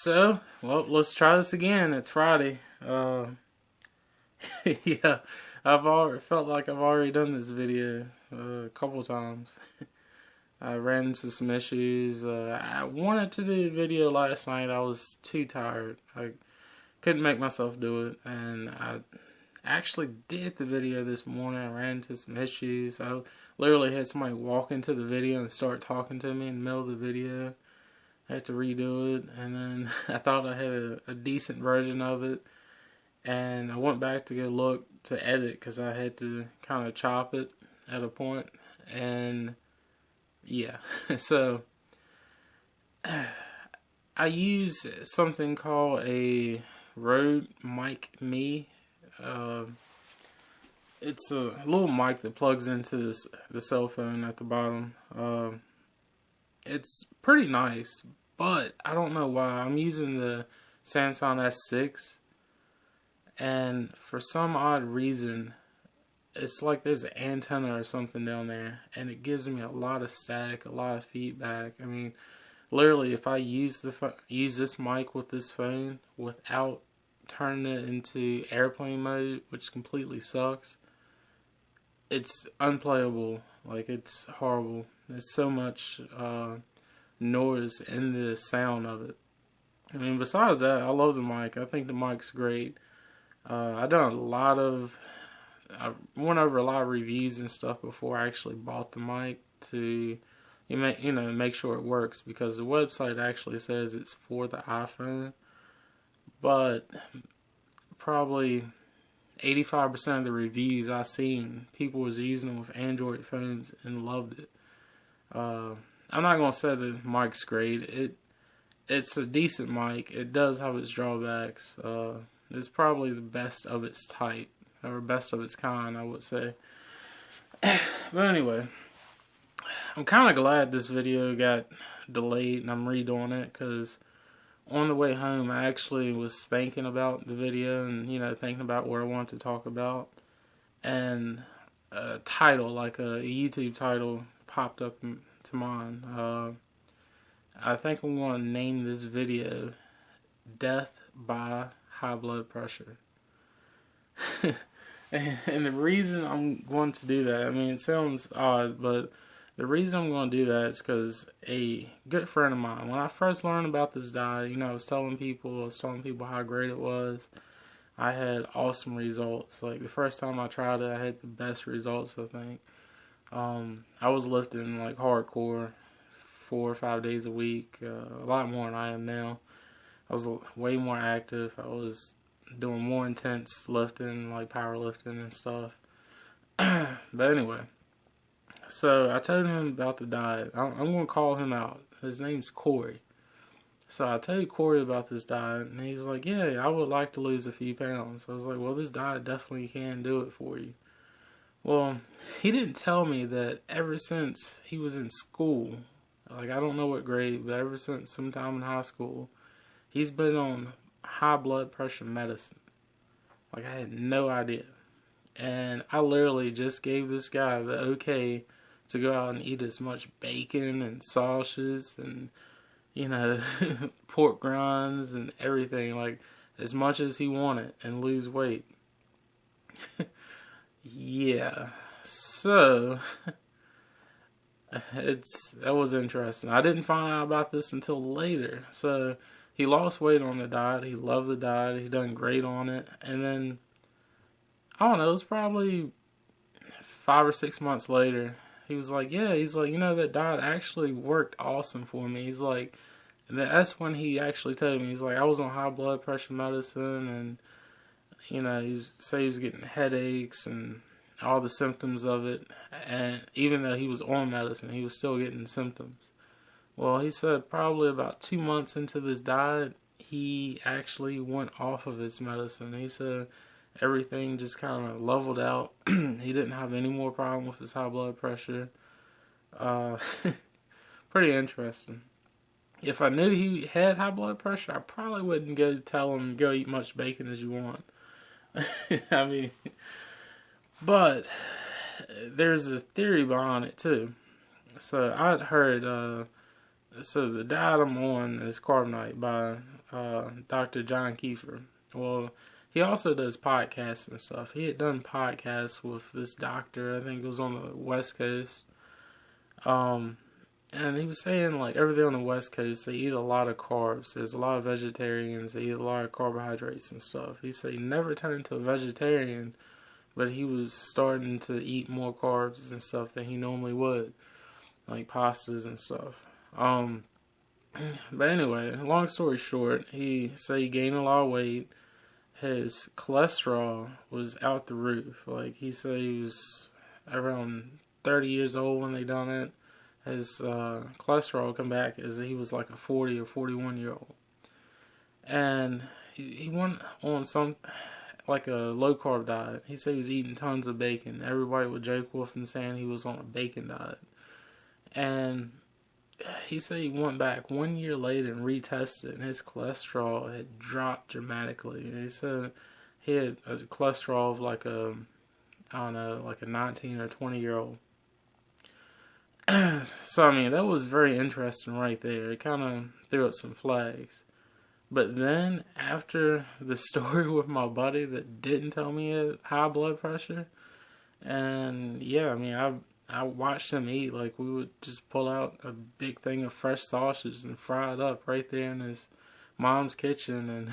Well, let's try this again. It's Friday. Yeah, I've already felt like I've already done this video a couple times. I ran into some issues. I wanted to do a video last night. I was too tired. I couldn't make myself do it, and I actually did the video this morning. I ran into some issues. I literally had somebody walk into the video and start talking to me in the middle of the video. I had to redo it, and then I thought I had a decent version of it, and I went back to go look to edit because I had to kind of chop it at a point, and yeah, so I use something called a Rode Mic Me. It's a little mic that plugs into the cell phone at the bottom. It's pretty nice, but I don't know why. I'm using the Samsung S6, and for some odd reason, it's like there's an antenna or something down there, and it gives me a lot of static, a lot of feedback. I mean, literally, if I use this mic with this phone without turning it into airplane mode, which completely sucks, it's unplayable. Like, it's horrible. There's so much noise in the sound of it. I mean, besides that, I love the mic. I think the mic's great. I went over a lot of reviews and stuff before I actually bought the mic to make sure it works, because the website actually says it's for the iPhone, but probably 85% of the reviews I seen, people was using them with Android phones and loved it. I'm not gonna say the mic's great. It's a decent mic. It does have its drawbacks. It's probably the best of its type, or best of its kind, I would say. But anyway, I'm kind of glad this video got delayed and I'm redoing it, because on the way home I actually was thinking about the video and thinking about what I wanted to talk about, and a title, like a YouTube title, popped up to mind. I think I'm going to name this video Death by High Blood Pressure. And the reason I'm going to do that, I mean, it sounds odd, but the reason I'm going to do that is because a good friend of mine, when I first learned about this diet, I was telling people how great it was. I had awesome results. Like, the first time I tried it, I had the best results, I think. I was lifting like hardcore 4 or 5 days a week, a lot more than I am now. I was way more active. I was doing more intense lifting, like powerlifting and stuff. But anyway, so I told him about the diet. I'm going to call him out. His name's Corey. So I told Corey about this diet, and he's like, yeah, I would like to lose a few pounds. I was like, well, this diet definitely can do it for you. Well, he didn't tell me that ever since he was in school, like, I don't know what grade, but ever since sometime in high school, he's been on high blood pressure medicine. Like, I had no idea. And I literally just gave this guy the okay to go out and eat as much bacon and sausages and, pork rinds and everything, like, as much as he wanted, and lose weight. Yeah. So, that was interesting. I didn't find out about this until later. So, he lost weight on the diet. He loved the diet. He done great on it. And then, I don't know, it was probably 5 or 6 months later, he was like, yeah, that diet actually worked awesome for me. He's like, that's when he actually told me, he's like, I was on high blood pressure medicine, and, he was getting headaches and all the symptoms of it. And even though he was on medicine, he was still getting symptoms. Well, he said probably about 2 months into this diet, he actually went off of his medicine. He said everything just kind of leveled out. He didn't have any more problem with his high blood pressure. Pretty interesting. If I knew he had high blood pressure, I probably wouldn't go tell him, go eat much bacon as you want. I mean, but there's a theory behind it too. So I'd heard, so the diet I'm on is Carbonite by Dr. John Kiefer. Well, he also does podcasts and stuff. He had done podcasts with this doctor, I think it was on the West Coast. And he was saying, like, everything on the West Coast, they eat a lot of carbs. There's a lot of vegetarians. They eat a lot of carbohydrates and stuff. He said he never turned into a vegetarian, but he was starting to eat more carbs and stuff than he normally would, like pastas and stuff. But anyway, long story short, he said he gained a lot of weight. His cholesterol was out the roof. Like, he said he was around 30 years old when they done it. His cholesterol come back as he was like a 40 or 41-year-old. And he went on some, like a low-carb diet. He said he was eating tons of bacon. Everybody would joke with him saying he was on a bacon diet. And he said he went back 1 year later and retested, and his cholesterol had dropped dramatically. And he said he had a cholesterol of like a, I don't know, like a 19 or 20-year-old. So, I mean, that was very interesting right there. It kind of threw up some flags. But then, after the story with my buddy that didn't tell me he had high blood pressure, and yeah, I mean, I watched him eat. Like, we would just pull out a big thing of fresh sausages and fry it up right there in his mom's kitchen and,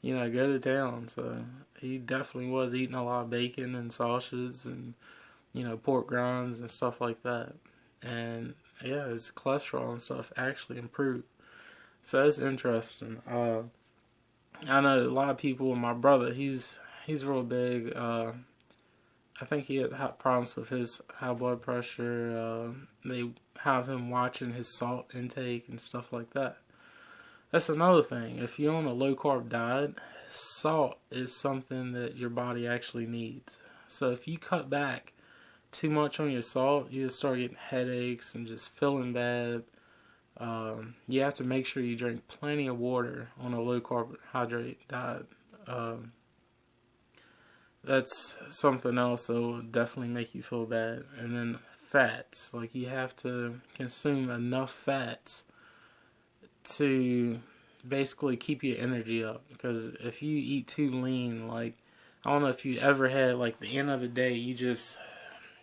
you know, go to town. So, he definitely was eating a lot of bacon and sausages and, you know, pork rinds and stuff like that. And yeah, his cholesterol and stuff actually improved. So that's interesting. I know a lot of people. My brother, he's real big. I think he had problems with his high blood pressure. They have him watching his salt intake and stuff like that. That's another thing. If you're on a low carb diet, salt is something that your body actually needs. So if you cut back too much on your salt, you start getting headaches and just feeling bad. You have to make sure you drink plenty of water on a low carbohydrate diet. That's something else that will definitely make you feel bad. And then fats, like you have to consume enough fats to basically keep your energy up. Because if you eat too lean, like, I don't know if you ever had, like, the end of the day, you just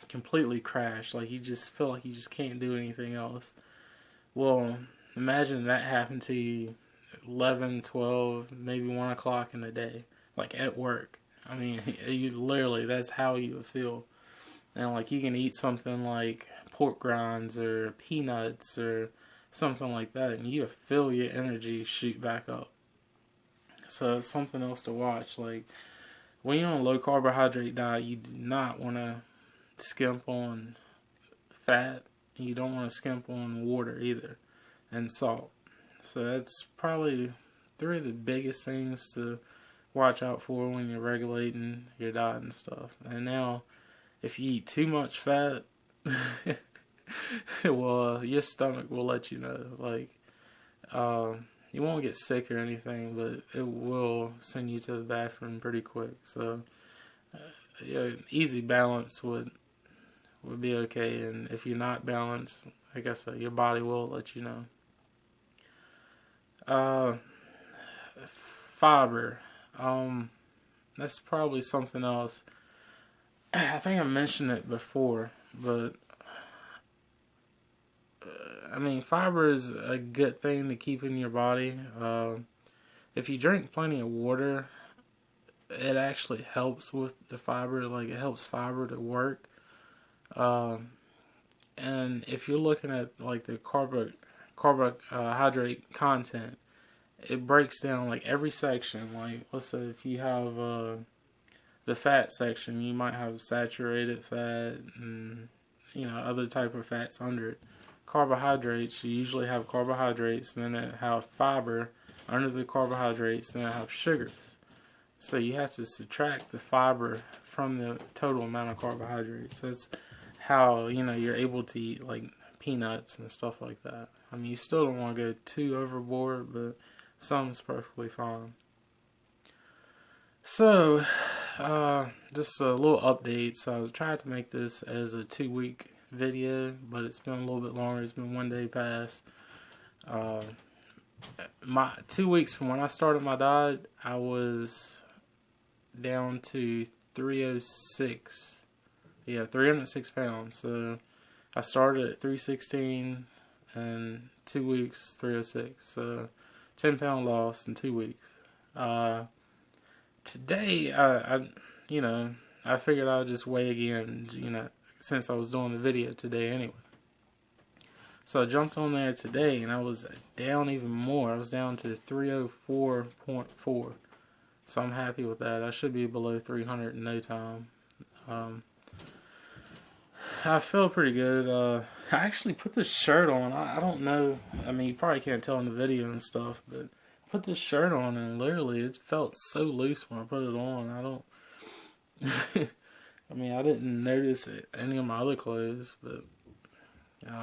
completely crash. Like, you just feel like you just can't do anything else. Well, imagine that happened to you 11, 12, maybe 1 o'clock in the day, like at work. I mean, you literally, that's how you would feel. And like, you can eat something like pork rinds or peanuts or something like that, and you feel your energy shoot back up. So it's something else to watch. Like, when you're on a low carbohydrate diet, you do not want to skimp on fat. You don't want to skimp on water either, and salt. So that's probably 3 of the biggest things to watch out for when you're regulating your diet and stuff. And now, if you eat too much fat, well, your stomach will let you know. Like, you won't get sick or anything, but it will send you to the bathroom pretty quick. So, yeah, easy balance would be okay, and if you're not balanced, like I said, your body will let you know. Fiber, that's probably something else. I think I mentioned it before, but I mean, fiber is a good thing to keep in your body. If you drink plenty of water, it actually helps with the fiber. Like, it helps fiber to work. And if you're looking at like the carbohydrate content, it breaks down like every section. Like, let's say if you have the fat section, you might have saturated fat and, you know, other type of fats under it. Carbohydrates, you usually have carbohydrates, and then it have fiber under the carbohydrates, and then it have sugars. So you have to subtract the fiber from the total amount of carbohydrates. That's how, you know, you're able to eat like peanuts and stuff like that. I mean, you still don't want to go too overboard, but some's perfectly fine. So, just a little update. So I was trying to make this as a 2-week video, but it's been a little bit longer. It's been 1 day past. my 2 weeks from when I started my diet, I was down to 306. Yeah, 306 pounds. So I started at 316 and 2 weeks, 306. So 10-pound loss in 2 weeks. Today, I figured I'd just weigh again, since I was doing the video today anyway. So I jumped on there today, and I was down even more. I was down to 304.4. So I'm happy with that. I should be below 300 in no time. I feel pretty good. I actually put this shirt on. I don't know. I mean, you probably can't tell in the video and stuff, but I put this shirt on, and literally it felt so loose when I put it on. I don't... I mean, I didn't notice it any of my other clothes, but